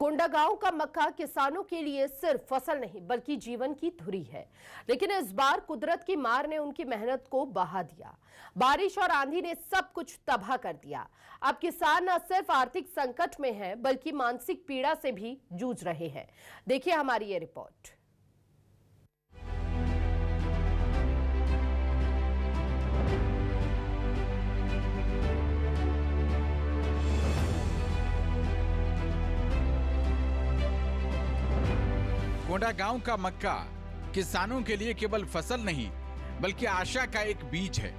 कोंडागांव का मक्का किसानों के लिए सिर्फ फसल नहीं बल्कि जीवन की धुरी है। लेकिन इस बार कुदरत की मार ने उनकी मेहनत को बहा दिया। बारिश और आंधी ने सब कुछ तबाह कर दिया। अब किसान न सिर्फ आर्थिक संकट में हैं बल्कि मानसिक पीड़ा से भी जूझ रहे हैं। देखिए हमारी ये रिपोर्ट। कोंडागांव का मक्का किसानों के लिए केवल फसल नहीं बल्कि आशा का एक बीज है।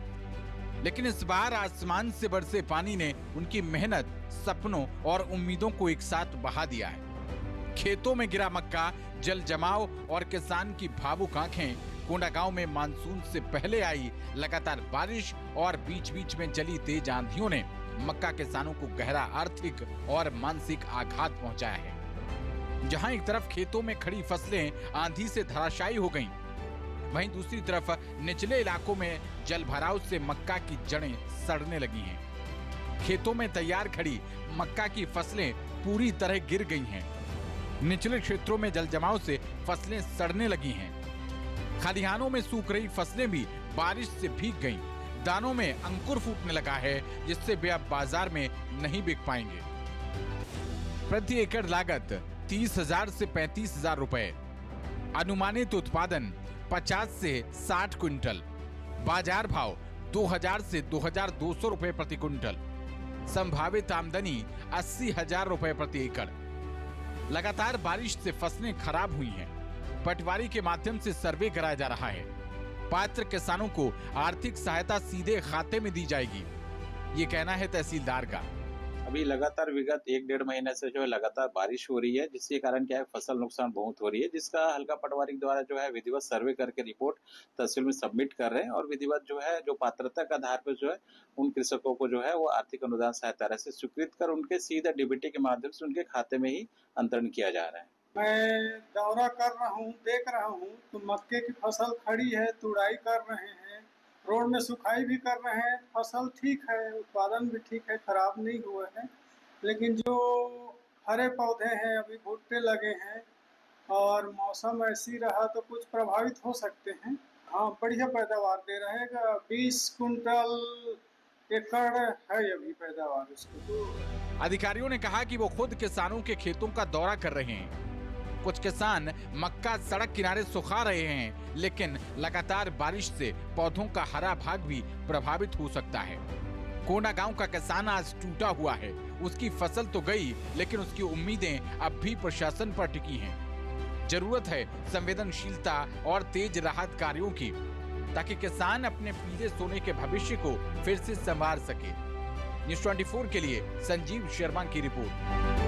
लेकिन इस बार आसमान से बरसे पानी ने उनकी मेहनत, सपनों और उम्मीदों को एक साथ बहा दिया है। खेतों में गिरा मक्का, जल जमाव और किसान की भावुक आंखें। कोंडागांव में मानसून से पहले आई लगातार बारिश और बीच बीच में चली तेज आंधियों ने मक्का किसानों को गहरा आर्थिक और मानसिक आघात पहुंचाया है। जहां एक तरफ खेतों में खड़ी फसलें आंधी से धराशायी हो गईं, वहीं दूसरी तरफ निचले इलाकों में जल भराव से मक्का की जड़ें सड़ने लगी हैं। खेतों में तैयार खड़ी मक्का की फसलें पूरी तरह गिर गई हैं। निचले क्षेत्रों में जल जमाव से फसलें सड़ने लगी हैं। खलिहानों में सूख रही फसलें भी बारिश से भीग गईं। दानों में अंकुर फूटने लगा है, जिससे वे अब बाजार में नहीं बिक पाएंगे। प्रति एकड़ लागत 30,000 से 35,000 रुपए, अनुमानित उत्पादन 50 से 60 क्विंटल, बाजार भाव 2,000 से 2,200 रुपए प्रति क्विंटल, संभावित आमदनी 80,000 रुपए प्रति एकड़। लगातार बारिश से फसलें खराब हुई हैं। पटवारी के माध्यम से सर्वे कराया जा रहा है। पात्र किसानों को आर्थिक सहायता सीधे खाते में दी जाएगी, ये कहना है तहसीलदार का। अभी लगातार विगत 1-1.5 महीने से जो है लगातार बारिश हो रही है, जिसके कारण क्या है फसल नुकसान बहुत हो रही है, जिसका हल्का पटवारी द्वारा जो है विधिवत सर्वे करके रिपोर्ट तहसील में सबमिट कर रहे हैं और विधिवत जो है जो पात्रता के आधार पर जो है उन कृषकों को जो है वो आर्थिक अनुदान सहायता राशि से स्वीकृत कर उनके सीधा डीबीटी के माध्यम से उनके खाते में ही अंतरण किया जा रहा है। मैं दौरा कर रहा हूँ, देख रहा हूँ तो मक्के की फसल खड़ी है, तुड़ाई कर रहे हैं, रोड में सुखाई भी कर रहे हैं। फसल ठीक है, उत्पादन भी ठीक है, खराब नहीं हुए हैं। लेकिन जो हरे पौधे हैं अभी भुट्टे लगे हैं और मौसम ऐसी रहा तो कुछ प्रभावित हो सकते हैं। हाँ, बढ़िया पैदावार दे रहेगा। 20 कुंटल एकड़ है अभी पैदावार उसको। अधिकारियों ने कहा कि वो खुद किसानों के खेतों का दौरा कर रहे हैं। कुछ किसान मक्का सड़क किनारे सुखा रहे हैं, लेकिन लगातार बारिश से पौधों का हरा भाग भी प्रभावित हो सकता है। कोंडागांव का किसान आज टूटा हुआ है। उसकी फसल तो गई, लेकिन उसकी उम्मीदें अब भी प्रशासन पर टिकी हैं। जरूरत है संवेदनशीलता और तेज राहत कार्यों की, ताकि किसान अपने पीले सोने के भविष्य को फिर से संवार सके। न्यूज़ 24 के लिए संजीव शर्मा की रिपोर्ट।